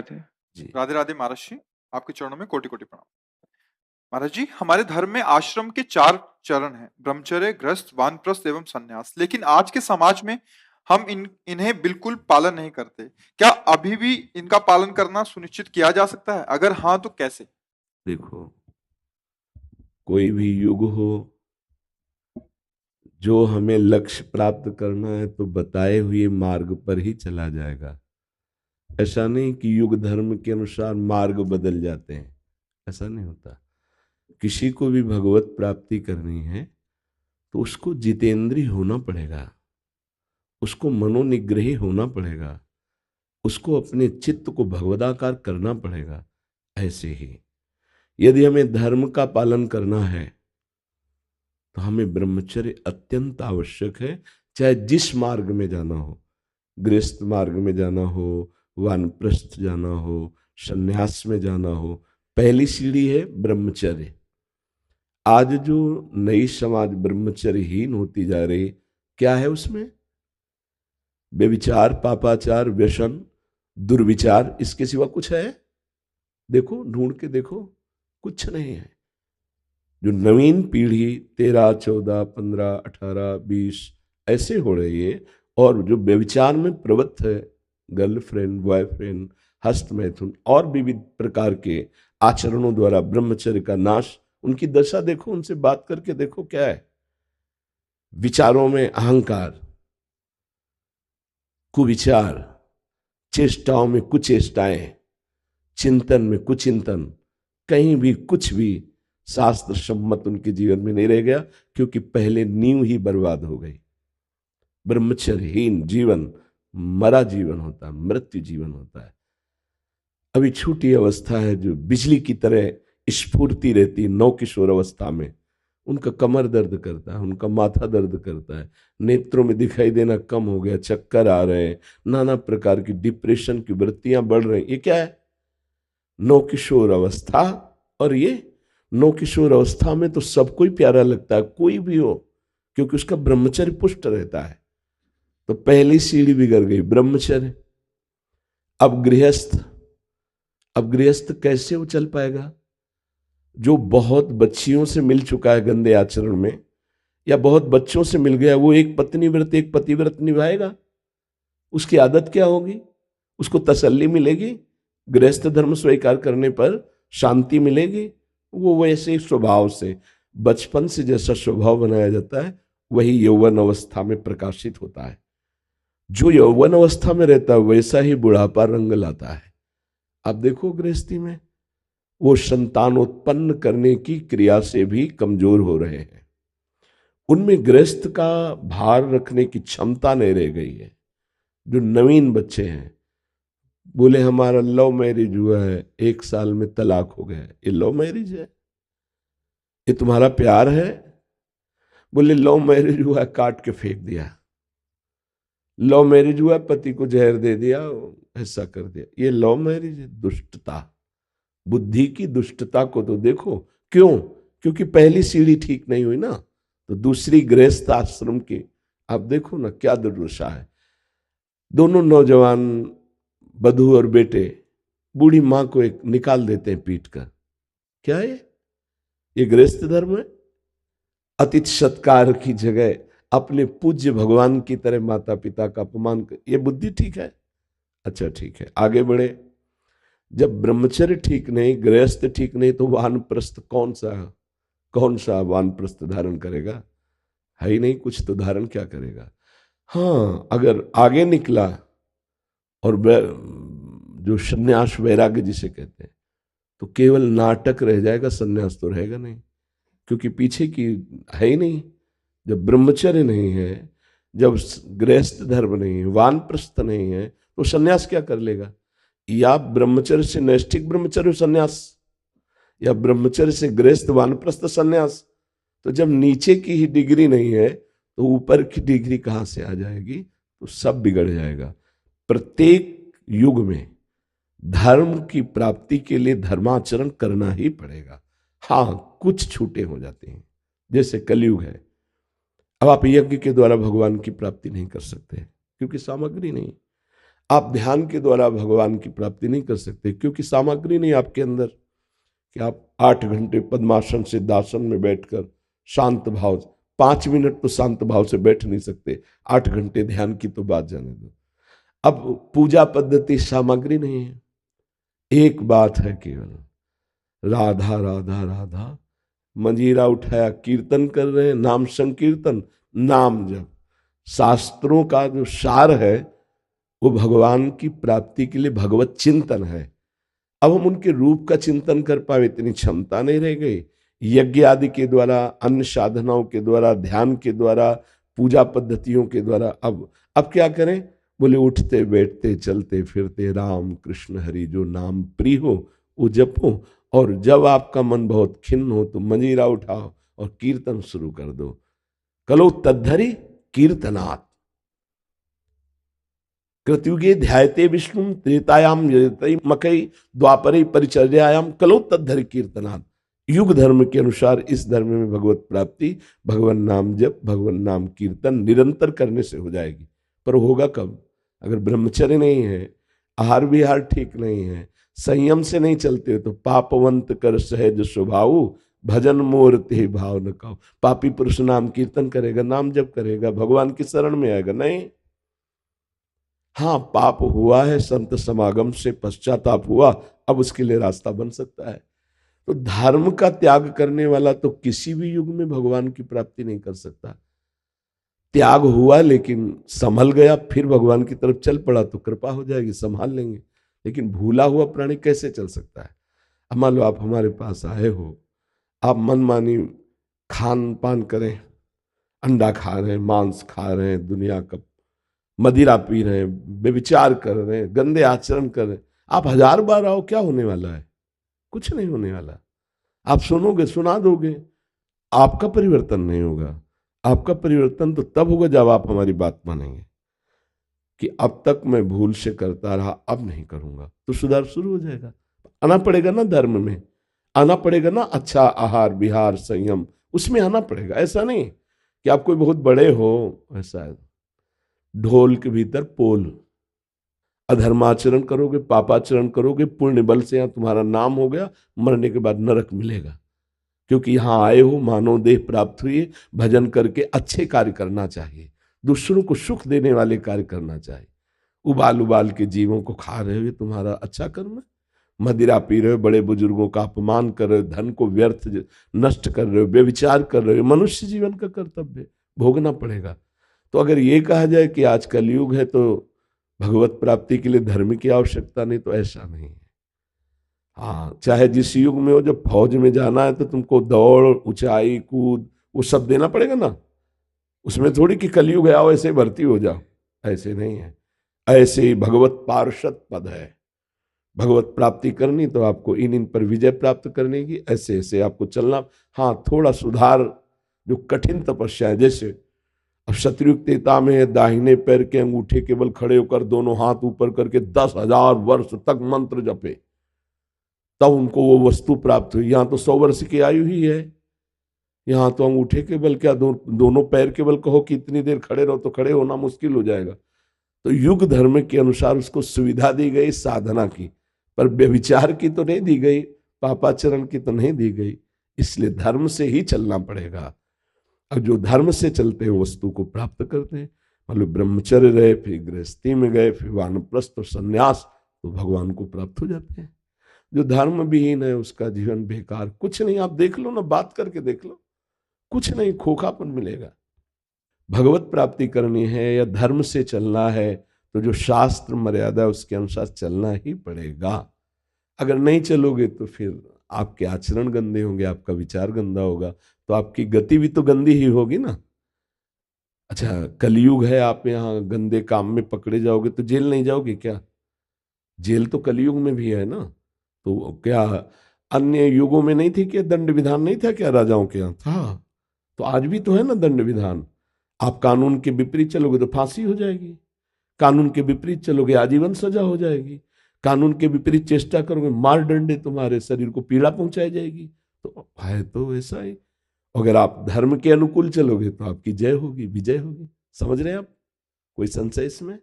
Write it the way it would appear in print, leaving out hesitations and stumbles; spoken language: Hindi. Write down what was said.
राधे। जी। राधे राधे महाराज जी, आपके चरणों में कोटि कोटि प्रणाम। महाराज जी, हमारे धर्म में आश्रम के 4 चरण हैं, ब्रह्मचर्य, गृहस्थ, वानप्रस्थ एवं सन्यास। लेकिन आज के समाज में हम इन्हें बिल्कुल पालन नहीं करते। क्या अभी भी इनका पालन करना सुनिश्चित किया जा सकता है? अगर हाँ, तो कैसे? देखो, कोई भी युग हो, जो हमें लक्ष्य प्राप्त करना है तो बताए हुए मार्ग पर ही चला जाएगा। ऐसा नहीं कि युग धर्म के अनुसार मार्ग बदल जाते हैं, ऐसा नहीं होता। किसी को भी भगवत प्राप्ति करनी है तो उसको जितेंद्रिय होना पड़ेगा, उसको मनोनिग्रही होना पड़ेगा, उसको अपने चित्त को भगवदाकार करना पड़ेगा। ऐसे ही यदि हमें धर्म का पालन करना है तो हमें ब्रह्मचर्य अत्यंत आवश्यक है, चाहे जिस मार्ग में जाना हो, गृहस्थ मार्ग में जाना हो, वानप्रस्थ जाना हो, संन्यास में जाना हो। पहली सीढ़ी है ब्रह्मचर्य। आज जो नई समाज ब्रह्मचर्यहीन होती जा रही, क्या है उसमें? व्यभिचार, पापाचार, व्यसन, दुर्विचार, इसके सिवा कुछ है? देखो, ढूंढ के देखो, कुछ नहीं है। जो नवीन पीढ़ी 13, 14, 15, 18, 20 ऐसे हो रही है और जो व्यभिचार में प्रवृत्त है, गर्लफ्रेंड, बॉयफ्रेंड, हस्त मैथुन और विविध प्रकार के आचरणों द्वारा ब्रह्मचर्य का नाश, उनकी दशा देखो, उनसे बात करके देखो क्या है। विचारों में अहंकार, कुविचार, चेष्टाओं में कुचेष्टाएं, चिंतन में कुचिंतन, कहीं भी कुछ भी शास्त्र सम्मत उनके जीवन में नहीं रह गया, क्योंकि पहले नींव ही बर्बाद हो गई। ब्रह्मचर्यहीन जीवन मरा जीवन होता है, मृत्यु जीवन होता है। अभी छोटी अवस्था है जो बिजली की तरह स्फूर्ति रहती है, नौ किशोर अवस्था में उनका कमर दर्द करता है, उनका माथा दर्द करता है, नेत्रों में दिखाई देना कम हो गया, चक्कर आ रहे हैं, नाना प्रकार की डिप्रेशन की वृत्तियां बढ़ रही। ये क्या है? नौ किशोर अवस्था। और ये नौ किशोर अवस्था में तो सबको ही प्यारा लगता है, कोई भी हो, क्योंकि उसका ब्रह्मचर्य पुष्ट रहता है। तो पहली सीढ़ी बिगड़ गई, ब्रह्मचर्य। अब गृहस्थ। अब गृहस्थ कैसे वो चल पाएगा? जो बहुत बच्चियों से मिल चुका है गंदे आचरण में, या बहुत बच्चों से मिल गया, वो एक पत्नी व्रत एक पतिव्रत निभाएगा? उसकी आदत क्या होगी? उसको तसल्ली मिलेगी? गृहस्थ धर्म स्वीकार करने पर शांति मिलेगी? वो वैसे स्वभाव से, बचपन से जैसा स्वभाव बनाया जाता है वही यौवन अवस्था में प्रकाशित होता है। जो यौवन अवस्था में रहता है वैसा ही बुढ़ापा रंग लाता है। अब देखो, गृहस्थी में वो संतान उत्पन्न करने की क्रिया से भी कमजोर हो रहे हैं। उनमें गृहस्थ का भार रखने की क्षमता नहीं रह गई है। जो नवीन बच्चे हैं, बोले हमारा लव मैरिज हुआ है, 1 साल में तलाक हो गया, ये लव मैरिज है? ये तुम्हारा प्यार है? बोले लव मैरिज हुआ, काट के फेंक दिया। लव मैरिज हुआ, पति को जहर दे दिया, ऐसा कर दिया। ये लव मैरिज है? दुष्टता, बुद्धि की दुष्टता को तो देखो। क्यों? क्योंकि पहली सीढ़ी ठीक नहीं हुई ना, तो दूसरी गृहस्थ आश्रम की आप देखो ना क्या दुर्दशा है। दोनों नौजवान बधू और बेटे बूढ़ी मां को एक निकाल देते हैं पीट कर। क्या है ये? गृहस्थ धर्म है? अतिथि सत्कार की जगह अपने पूज्य भगवान की तरह माता पिता का अपमान कर, ये बुद्धि ठीक है? अच्छा ठीक है, आगे बढ़े। जब ब्रह्मचर्य ठीक नहीं, गृहस्थ ठीक नहीं, तो वानप्रस्थ कौन सा वानप्रस्थ धारण करेगा? है ही नहीं कुछ, तो धारण क्या करेगा? हाँ, अगर आगे निकला और जो संन्यास वैराग्य जिसे कहते हैं, तो केवल नाटक रह जाएगा, संन्यास तो रहेगा नहीं, क्योंकि पीछे की है ही नहीं। जब ब्रह्मचर्य नहीं है, जब गृहस्थ धर्म नहीं है, वानप्रस्थ नहीं है, तो संन्यास क्या कर लेगा? या ब्रह्मचर्य से नैष्ठिक ब्रह्मचर्य संन्यास, या ब्रह्मचर्य से गृहस्थ वानप्रस्थ संन्यास। तो जब नीचे की ही डिग्री नहीं है तो ऊपर की डिग्री कहां से आ जाएगी? तो सब बिगड़ जाएगा। प्रत्येक युग में धर्म की प्राप्ति के लिए धर्माचरण करना ही पड़ेगा। हाँ, कुछ छूटे हो जाते हैं, जैसे कलयुग है। अब आप यज्ञ के द्वारा भगवान की प्राप्ति नहीं कर सकते क्योंकि सामग्री नहीं। आप ध्यान के द्वारा भगवान की प्राप्ति नहीं कर सकते, क्योंकि सामग्री नहीं आपके अंदर कि आप 8 घंटे पद्मासन सिद्धासन में बैठकर शांत भाव, 5 मिनट तो शांत भाव से बैठ नहीं सकते, 8 घंटे ध्यान की तो बात जाने दो। अब पूजा पद्धति सामग्री नहीं है, एक बात है केवल, राधा राधा राधा, मंजीरा उठाया कीर्तन कर रहे हैं, नाम संकीर्तन, नाम जप। शास्त्रों का जो सार है वो भगवान की प्राप्ति के लिए भगवत चिंतन है। अब हम उनके रूप का चिंतन कर पाए इतनी क्षमता नहीं रह गई। यज्ञ आदि के द्वारा, अन्य साधनाओं के द्वारा, ध्यान के द्वारा, पूजा पद्धतियों के द्वारा अब क्या करें? बोले उठते बैठते चलते फिरते राम कृष्ण हरि जो नाम प्रिय हो वो जपो, और जब आपका मन बहुत खिन्न हो तो मंजीरा उठाओ और कीर्तन शुरू कर दो। कलो तद्धरि कीर्तनात्, कृतयुगे ध्यायते विष्णु त्रेतायाम मकई द्वापरे परिचर्यायाम कलो तद्धरि कीर्तनात्। युग धर्म के अनुसार इस धर्म में भगवत प्राप्ति भगवान नाम जप, भगवान नाम कीर्तन निरंतर करने से हो जाएगी। पर होगा कब? अगर ब्रह्मचर्य नहीं है, आहार विहार ठीक नहीं है, संयम से नहीं चलते तो पापवंत कर सहज स्वभाव भजन मोर ते भाव न खाओ। पापी पुरुष नाम कीर्तन करेगा, नाम जप करेगा, भगवान की शरण में आएगा नहीं। हाँ, पाप हुआ है, संत समागम से पश्चाताप हुआ, अब उसके लिए रास्ता बन सकता है। तो धर्म का त्याग करने वाला तो किसी भी युग में भगवान की प्राप्ति नहीं कर सकता। त्याग हुआ लेकिन संभल गया, फिर भगवान की तरफ चल पड़ा तो कृपा हो जाएगी, संभाल लेंगे। लेकिन भूला हुआ प्राणी कैसे चल सकता है? अब मान लो आप हमारे पास आए हो, आप मनमानी खान पान करें, अंडा खा रहे हैं, मांस खा रहे हैं, दुनिया का मदिरा पी रहे हैं, बेविचार कर रहे हैं, गंदे आचरण कर रहे हैं, आप 1000 बार आओ, क्या होने वाला है? कुछ नहीं होने वाला। आप सुनोगे, सुना दोगे, आपका परिवर्तन नहीं होगा। आपका परिवर्तन तो तब होगा जब आप हमारी बात मानेंगे कि अब तक मैं भूल से करता रहा, अब नहीं करूंगा, तो सुधार शुरू हो जाएगा। आना पड़ेगा ना धर्म में, आना पड़ेगा ना अच्छा आहार विहार संयम, उसमें आना पड़ेगा। ऐसा नहीं कि आप कोई बहुत बड़े हो, ऐसा है। ढोल के भीतर पोल, अधर्माचरण करोगे, पापाचरण करोगे, पुण्य बल से यहां तुम्हारा नाम हो गया, मरने के बाद नरक मिलेगा। क्योंकि यहां आए हो, मानव देह प्राप्त हुई, भजन करके अच्छे कार्य करना चाहिए, दूसरों को सुख देने वाले कार्य करना चाहिए। उबाल उबाल के जीवों को खा रहे हो, ये तुम्हारा अच्छा कर्म है। मदिरा पी रहे हो, बड़े बुजुर्गों का अपमान कर रहे हो, धन को व्यर्थ नष्ट कर रहे हो, व्यभिचार कर रहे हो, मनुष्य जीवन का कर्तव्य भोगना पड़ेगा। तो अगर ये कहा जाए कि आज कलयुग है तो भगवत प्राप्ति के लिए धर्म की आवश्यकता नहीं, तो ऐसा नहीं है। हाँ, चाहे जिस युग में हो, जब फौज में जाना है तो तुमको दौड़, ऊंचाई, कूद, वो सब देना पड़ेगा ना। उसमें थोड़ी कि कलयुग है आओ ऐसे भर्ती हो जाओ, ऐसे नहीं है। ऐसे ही भगवत पार्षद पद है। भगवत प्राप्ति करनी तो आपको इन पर विजय प्राप्त करने की, ऐसे ऐसे आपको चलना। हाँ, थोड़ा सुधार, जो कठिन तपस्या है, जैसे अब शत्रुयुक्त तेता में दाहिने पैर के अंगूठे केवल खड़े होकर दोनों हाथ ऊपर करके 10,000 वर्ष तक मंत्र जपे, तब उनको वो वस्तु प्राप्त हुई। यहाँ तो 100 वर्ष की आयु ही है, यहाँ तो अंगूठे के बल क्या, दोनों पैर के बल कहो कि इतनी देर खड़े रहो तो खड़े होना मुश्किल हो जाएगा। तो युग धर्म के अनुसार उसको सुविधा दी गई साधना की, पर व्यभिचार की तो नहीं दी गई, पापाचरण की तो नहीं दी गई। इसलिए धर्म से ही चलना पड़ेगा। और जो धर्म से चलते हैं वस्तु को प्राप्त करते हैं। मतलब ब्रह्मचर्य रहे, फिर गृहस्थी में गए, फिर वानप्रस्थ और संन्यास, तो भगवान को प्राप्त हो जाते हैं। जो धर्म विहीन है उसका जीवन बेकार, कुछ नहीं। आप देख लो ना, बात करके देख लो, कुछ नहीं, खोखापन मिलेगा। भगवत प्राप्ति करनी है या धर्म से चलना है तो जो शास्त्र मर्यादा उसके अनुसार चलना ही पड़ेगा। अगर नहीं चलोगे तो फिर आपके आचरण गंदे होंगे, आपका विचार गंदा होगा, तो आपकी गति भी तो गंदी ही होगी ना। अच्छा, कलयुग है, आप यहाँ गंदे काम में पकड़े जाओगे तो जेल नहीं जाओगे क्या? जेल तो कलयुग में भी है ना। तो क्या अन्य युगों में नहीं थी क्या दंड विधान नहीं था क्या राजाओं के यहाँ? था। तो आज भी तो है ना दंड विधान। आप कानून के विपरीत चलोगे तो फांसी हो जाएगी, कानून के विपरीत चलोगे आजीवन सजा हो जाएगी, कानून के विपरीत चेष्टा करोगे मार डंडे, तुम्हारे शरीर को पीड़ा पहुंचाई जाएगी। तो है तो ऐसा ही। अगर आप धर्म के अनुकूल चलोगे तो आपकी जय होगी, विजय होगी। समझ रहे हैं आप? कोई संशय इसमें?